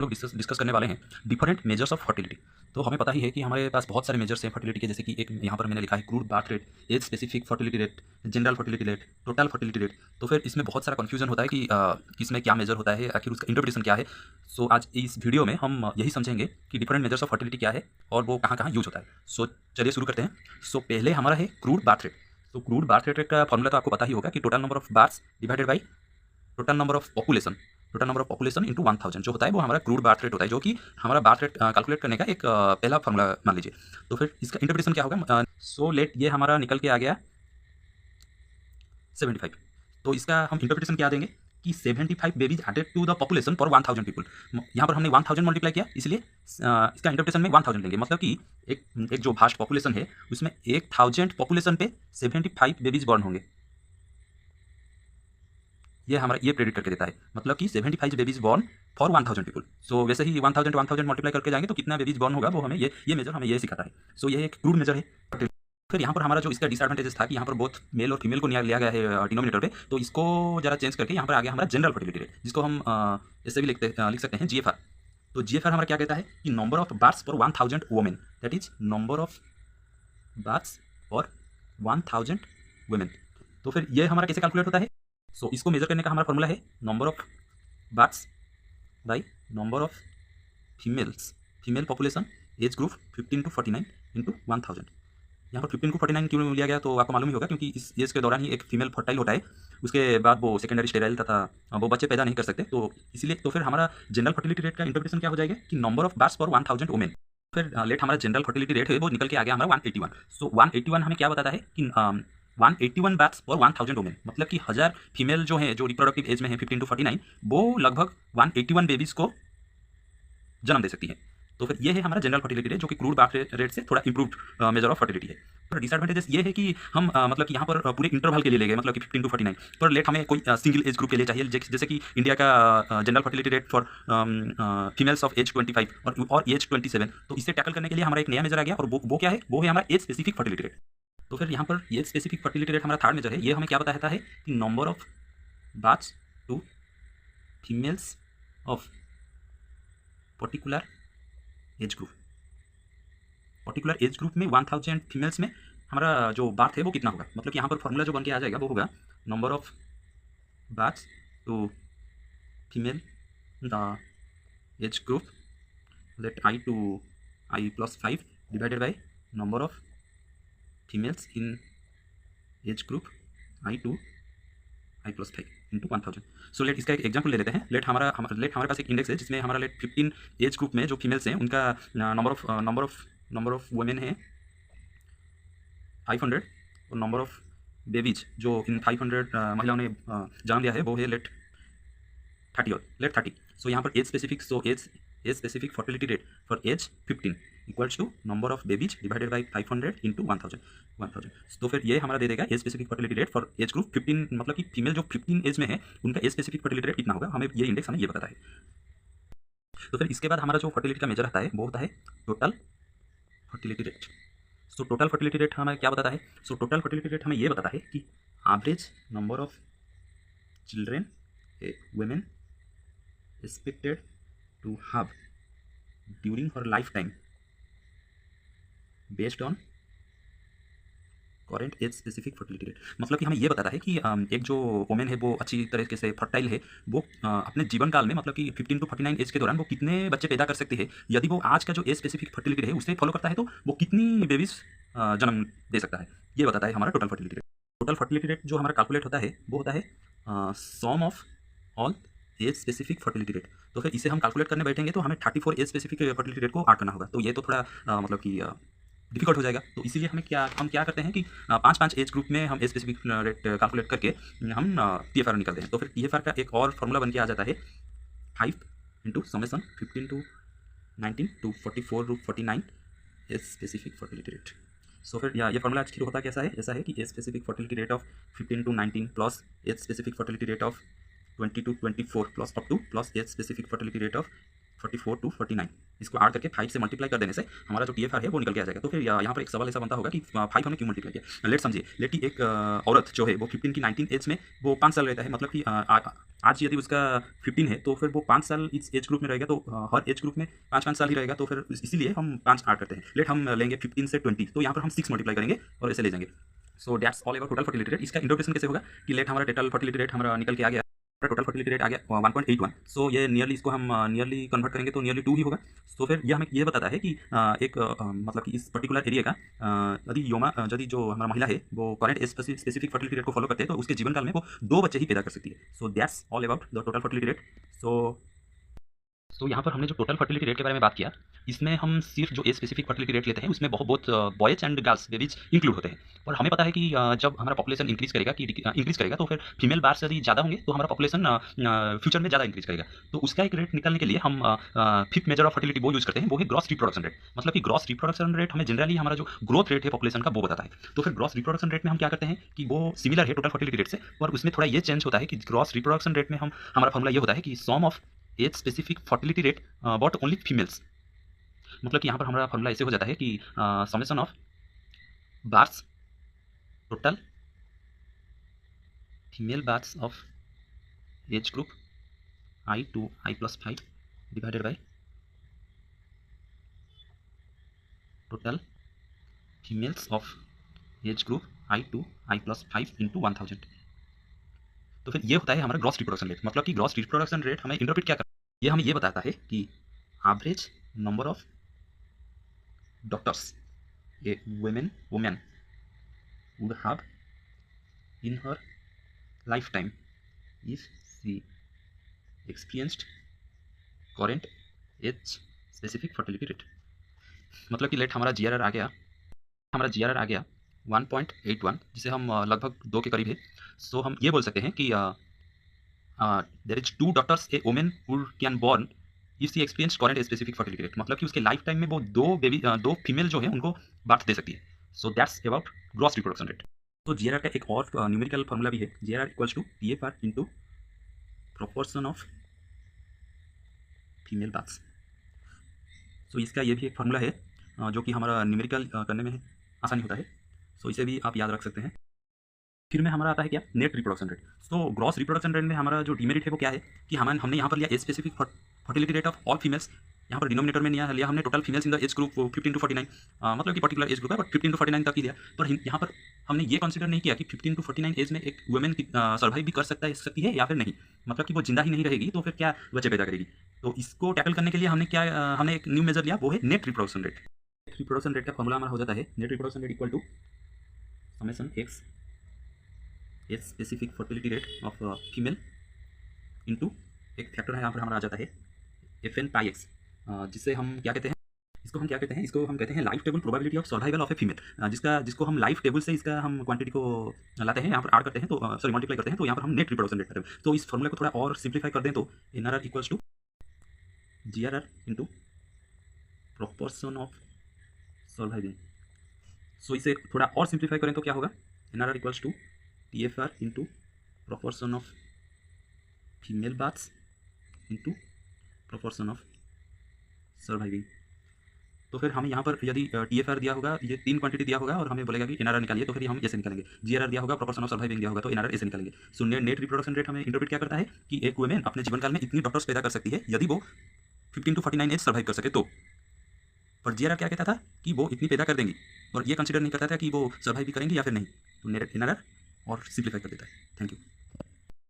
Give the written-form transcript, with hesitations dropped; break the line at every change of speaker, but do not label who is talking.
लोग डिस्कस करने वाले हैं डिफरेंट मेजर्स ऑफ फर्टिलिटी। तो हमें पता ही है कि हमारे पास बहुत सारे मेजर्स हैं फर्टिलिटी के, जैसे कि एक यहाँ पर मैंने लिखा है crude birth rate, age specific fertility rate, general fertility rate, total fertility rate. तो फिर इसमें बहुत सारा कन्फ्यूजन होता है कि किसमें क्या मेजर होता है, आखिर उसका इंटरप्रिटेशन क्या है। सो आज इस वीडियो में हम यही समझेंगे कि डिफरेंट मेजर्स ऑफ फर्टिलिटी क्या है और वो कहाँ कहाँ यूज होता है। सो चलिए शुरू करते हैं। सो पहले हमारा है क्रूड बर्थ रेट। तो क्रूड बर्थ रेट का फॉर्मूला तो आपको पता ही होगा कि total number of births divided by total number of population into 1000 जो होता है वो हमारा क्रूड बर्थ रेट होता है, जो कि हमारा बर्थ रेट कैलकुलेट करने का एक पहला फॉर्मूला मान लीजिए। तो फिर इसका इंटरप्रिटेशन क्या होगा। सो लेट ये हमारा निकल के आ गया 75। तो इसका हम इंटरप्रिटेशन क्या देंगे कि 75 babies added to the population for 1000 people. यहाँ पर हमने 1000 मल्टीप्लाई किया, इसलिए इसका इंटरप्रिटेशन में 1000 लेंगे। मतलब कि एक जो भास्ट पॉपुलेशन है उसमें 1000 पॉपुलेशन पे 75 बेबीज बॉर्न होंगे। ये हमारा ये प्रेडिक्ट करके देता है, मतलब कि 75 बेबीज बॉर्न फॉर 1000 पीपल। सो वैसे ही 1000 मल्टीप्लाई करके जाएंगे तो कितना बेबीज बॉर्न होगा वो हमें ये मेजर हमें ये सिखाता है। सो ये एक क्रूड मेजर है। फिर यहाँ पर हमारा जो इसका डिसएडवांटेजेस था कि यहाँ पर बोथ मेल और फीमेल को लिया गया है डिनोमिनेटर पे, तो इसको जरा चेंज करके यहाँ पर आ गया हमारा जनरल फर्टिलिटी रेट, जिसको हम इससे भी लिख सकते हैं GFR। तो GFR हमारा क्या कहता है कि number of births for 1000 women, that is number of births for 1000 women. तो फिर ये हमारा कैसे कैलकुलेट होता है। सो इसको मेजर करने का हमारा फॉर्मूला है number of births by number of female population age group 15 to 49 into 1000। यहाँ पर 15 को 49 क्यों लिया गया तो आपको मालूम ही होगा, क्योंकि इस एज के दौरान ही एक फीमेल फर्टाइल होता है, उसके बाद वो सेकेंडरी स्टेराइल तथा वो बच्चे पैदा नहीं कर सकते। तो इसीलिए तो फिर हमारा जनरल फर्टिलिटी रेट का इंटरप्रिटेशन क्या हो जाएगा कि number of births for 1000 women. फिर लेट हमारा जनरल फर्टिलिटी रेट है वो निकल के आ गया हमारा 181। सो 181 हमें क्या बताता है कि 181 बर्थ्स फॉर 1000 वुमेन, मतलब कि 1000 फीमेल जो है जो रिप्रोडक्टिव एज में है 15 to 49, वो लगभग 181 बेबीज को जन्म दे सकती है। तो फिर ये है हमारा जनरल फर्टिलिटी रेट, जो कि क्रूड बर्थ रेट से थोड़ा इंप्रूव्ड मेजर ऑफ फर्टिलिटी है। पर डिसएडवांटेजेस ये है कि हम मतलब कि यहाँ पर पूरे इंटरवल के लिए ले गए, मतलब कि 15 to 49। पर लेट हमें कोई सिंगल एज ग्रुप के लिए चाहिए, जैसे कि इंडिया का general fertility rate for females of age 25 और एज 27। तो इसे टैकल करने के लिए हमारा एक नया मेजर आ गया, और वो क्या है, वो है हमारा एज स्पेसिफिक फर्टिलिटी रेट। तो फिर यहाँ पर एज स्पेसिफिक फर्टिलिटी रेट हमारा थर्ड मेजर है। ये हमें क्या बताता है कि number of births to females of particular age group में 1000 फीमेल्स में हमारा जो बार्थ है वो कितना होगा। मतलब कि यहाँ पर फॉर्मूला जो बन के आ जाएगा वो होगा number of births to female the age group let I+5 divided by number of females in age group I+5 into 1000। So let इसका एक एग्जाम्पल ले लेते हैं। लेट हमारे पास एक इंडेक्स है जिसमें हमारा लेट 15 एज ग्रुप में जो फीमेल्स हैं उनका नंबर ऑफ वुमेन है 500, और नंबर ऑफ बेबीज जो इन 500 महिलाओं ने जन्म दिया है वो है लेट 30। सो यहाँ पर age specific fertility rate for age 15 equals to number of babies divided by 500 into 1000। तो फिर ये हमारा दे देगा age specific fertility rate for age group 15, मतलब कि फीमेल जो 15 एज में है उनका एज स्पेसिफिक फर्टिलिटी रेट कितना होगा, हमें ये इंडेक्स हमें ये बताता है। तो फिर इसके बाद हमारा जो फर्टिलिटी का मेजर आता है वो होता है total fertility rate. So total fertility rate हमें क्या बताता है। सो टोटल फर्टिलिटी रेट हमें ये बताता है कि average number of children a women expected to have during her life time based on current age specific fertility rate. मतलब कि हमें ये बताता है कि एक जो वुमेन है वो अच्छी तरीके से फर्टाइल है, वो अपने जीवन काल में मतलब कि 15 to 49 एज के दौरान वो कितने बच्चे पैदा कर सकती है। यदि वो आज का जो एज स्पेसिफिक फर्टिलिटी है उससे फॉलो करता है तो वो कितनी बेबीज जन्म दे सकता है, ये बताता है हमारा total fertility rate. Total fertility rate जो हमारा कैलकुलेट होता है वो होता है sum of all age specific fertility rate. तो फिर इसे हम कैलकुलेट करने बैठेंगे तो हमें 34 एज स्पेसिफिक फर्टिलिटी रेट को ऐड करना होगा, तो ये तो थोड़ा मतलब कि डिफिकल्ट हो जाएगा। तो इसीलिए हम क्या करते हैं कि 5 एज ग्रुप में हम एज स्पेसिफिक रेट कैलकुलेट करके हम TFR निकालते हैं। तो फिर TFR का एक और फॉर्मूला बन के आ जाता है 5 into summation 15 to 19 to 44 to 49 age specific fertility rate. So फिर ये फॉर्मूला आखिर होता कैसा है, ऐसा है कि age specific fertility rate of 15 to 19 plus age specific fertility rate of 20 to 24 plus up to plus age specific fertility rate of 44 to 49, इसको ऐड करके 5 से मल्टीप्लाई कर देने से हमारा जो TFR है वो निकल के आ जाएगा। तो फिर यहाँ पर एक सवाल ऐसा बनता होगा कि 5 हमने क्यों मल्टीप्लाई किया। लेट समझिए, लेट की एक औरत जो है वो 15 की 19 एज में वो 5 साल रहता है, मतलब कि आज यदि उसका 15 है तो फिर वो 5 साल इस एज ग्रुप में रहेगा, तो हर एज ग्रुप में 5-5 साल ही रहेगा, तो फिर इसीलिए हम 5 ऐड करते हैं। लेट हम लेंगे 15 से 20, तो यहाँ पर हम 6 मल्टीप्लाई करेंगे और ऐसे ले जाएंगे। सो that's all about total fertility rate. इसका इंटरप्रिटेशन कैसे होगा कि लेट हमारा टोटल फर्टिलिटी रेट हमारा निकल के आ गया, टोटल फर्टिलिटी रेट आ गया 1.81। सो ये नियरली, इसको हम नियरली कन्वर्ट करेंगे तो नियरली 2 ही होगा। तो फिर ये हमें ये बताता है कि मतलब कि इस पर्टिकुलर एरिया का यदि जो हमारा महिला है वो करेंट स्पेसिफिक फर्टिलिटी रेट को फॉलो करते हैं तो उसके जीवन काल में वो 2 बच्चे ही पैदा कर सकती है। So that's all about the total fertility rate. So यहाँ पर हमने जो टोटल फर्टिलिटी रेट के बारे में बात किया, इसमें हम सिर्फ जो ए स्पेसिफिक फर्टिलिटी रेट लेते हैं उसमें बहुत boys and girls babies include होते हैं। और हमें पता है कि जब हमारा पॉपुलेशन इंक्रीज करेगा तो फिर फीमेल बार्स यदि ज़्यादा होंगे तो हमारा पॉपुलेशन फ्यूचर में ज़्यादा इंक्रीज करेगा। तो उसका एक रेट निकालने के लिए हम फिफ्थ मेजर ऑफ फर्टिलिटी वो यूज़ करते हैं, वो है ग्रॉस रिप्रोडक्शन रेट। मतलब कि ग्रॉस रिप्रोडक्शन रेट हमें जनरली हमारा जो ग्रोथ रेट है पॉपुलेशन का वो बताता है। तो फिर ग्रॉस रिप्रोडक्शन रेट में हम क्या करते हैं कि वो सिमिलर है टोटल फर्टिलिटी रेट से, और उसमें थोड़ा ये चेंज होता है कि ग्रॉस रिप्रोडक्शन रेट में हमारा फॉर्मूला ये होता है कि sum of age specific fertility rate but only females. मतलब कि यहाँ पर हमारा फॉर्मूला ऐसे हो जाता है कि summation of bars total female bars of age group I to I+5 divided by total females of age group I to I+5 into 1000। तो फिर ये होता है हमारा ग्रॉस रिप्रोडक्शन रेट। मतलब कि ग्रॉस रिप्रोडक्शन रेट हमें इंटरप्रेट क्या करता है, ये हमें ये बताता है कि average number of doctors A women would have in her lifetime if she experienced current age specific fertility rate। मतलब कि लेट हमारा GRR आ गया 1.81, जिसे हम लगभग 2 के करीब है। सो हम ये बोल सकते हैं कि there is 2 daughters a women who can born if she experience current specific fertility rate. मतलब कि उसके लाइफ टाइम में वो 2 फीमेल जो है उनको बर्थ दे सकती है। So that's about gross reproduction rate. तो GRR का एक और न्यूमेरिकल फार्मूला भी है, GRR equals to TFR into proportion of female births. So इसका ये भी एक फार्मूला है जो कि हमारा न्यूमेरिकल करने में आसानी होता है। सो इसे भी आप याद रख सकते हैं। फिर में हमारा आता है क्या, नेट रिप्रोडक्शन रेट। तो ग्रॉस रिप्रोडक्शन रेट में हमारा जो डिमेरिट है वो क्या है कि हमने यहाँ पर लिया age specific fertility rate of all females. यहाँ पर डिनोमिनेटर में लिया हमने total females in the age group 15 to 49, मतलब कि पर्टिकुलर एज ग्रुप है बट 15 to 49 तक ही लिया। पर यहाँ पर हमने ये कंसीडर नहीं किया कि 15 to 49 एज में एक वुमेन सर्वाइव भी कर सकती है या फिर नहीं, मतलब कि वो जिंदा ही नहीं रहेगी तो फिर क्या बच्चे पैदा करेगी। तो इसको टैकल करने के लिए हमने एक न्यू मेजर लिया, वो है net reproduction rate. Reproduction rate का फॉर्मूला हमारा हो जाता है net reproduction rate equal to summation x age specific fertility rate of female into एक फैक्टर है यहाँ पर हमारा आ जाता है FN/X, जिससे हम क्या कहते हैं, इसको हम कहते हैं life table probability of survival of a female. जिसको हम लाइफ टेबल से इसका हम क्वांटिटी को लाते हैं, यहाँ पर ऐड करते हैं, तो सॉरी मल्टीप्लाई करते हैं, तो यहाँ पर हम नेट रिप्रोडक्शन रेट करते हैं। तो इस फॉर्मूला को थोड़ा और सिंप्लीफाई कर दें तो NRR equals to GRR into proportion of surviving. So इसे थोड़ा और सिंप्लीफाई करें तो क्या होगा, NRR equals to TFR into proportion of female births into proportion of surviving. तो फिर हमें यहाँ पर यदि TFR दिया होगा, ये 3 क्वांटिटी दिया होगा और हमें बोलेगा कि NRR निकालिए, तो फिर हम ऐसे निकालेंगे। GRR दिया होगा, प्रोपोर्शन ऑफ सर्वाइविंग दिया होगा, तो NRR ऐसे निकालेंगे। सो नेट रिप्रोडक्शन रेट हमें इंटरप्रेट क्या करता है कि एक वुमेन अपने जीवन काल में इतनी डॉक्टर्स पैदा कर सकती है यदि वो 15 to 49 एज सर्वाइव कर सके तो। पर GRR क्या कहता था कि वो इतनी पैदा कर देंगी, और ये कंसिडर नहीं करता था कि वो सर्वाइव भी करेंगी या फिर नहीं। तो NRR और सिंप्लीफाई कर देता है। Thank you.